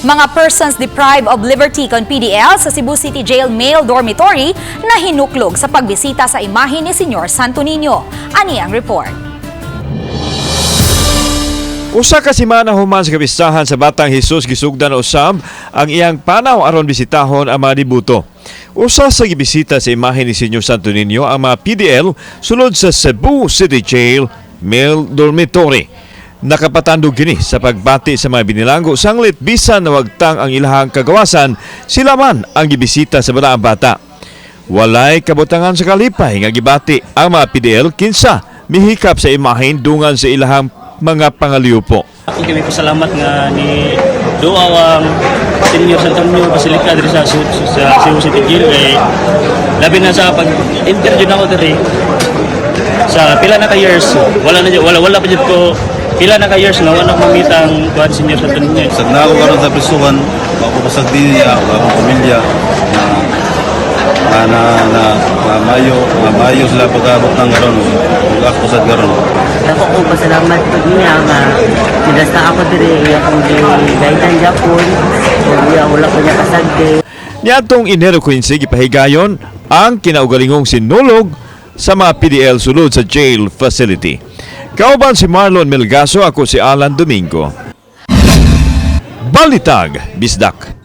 Mga persons deprived of liberty kon PDL sa Cebu City Jail Male Dormitory na hinuklog sa pagbisita sa imahe ni Senyor Santo Niño. Ani ang report. Usa ka semana human sa kapistahan sa Batang Jesus gisugdan usab ang iyang panaw aron bisitahon ang mga dibuto. Usa sa gibisita sa imahe ni Senyor Santo Niño ang mga PDL sulod sa Cebu City Jail Male Dormitory. Nakapatandog kini sa pagbati sa mga binilanggo sanglit bisan na wagtang ang ilahang kagawasan, sila man ang gibisita sa bataang bata. Walay kabutangan sa kalipay nga gibati ang mga PDL kinsa mihikap sa imahen dungan sa ilahang mga pangaliupo. Ako kami pasalamat nga ni Duawang Senyor Santo Niño Basilica diri sa Cebu City Jail kay labi na sa pag-interview na ako diri sa pila na ka years wala pa jud ko pila na ka years na wala mamitang kuan Senyor Santo Niño. Sagna ako karon sa prisuhan, ako pasag din niya, akong pamilya na mayo sila pag-abot ng karon, ako sa karon. Ako ko pasalamat pag niya nga sinasta ako diri akong gaitan Japon wala ko niya kasagde. Niadtong Enero 15 gipahigayon ang kinaugalingong sinulog sa mga PDL sulod sa jail facility. Kauban si Marlon Melgaso, ako si Alan Domingo. Balitag, Bisdak.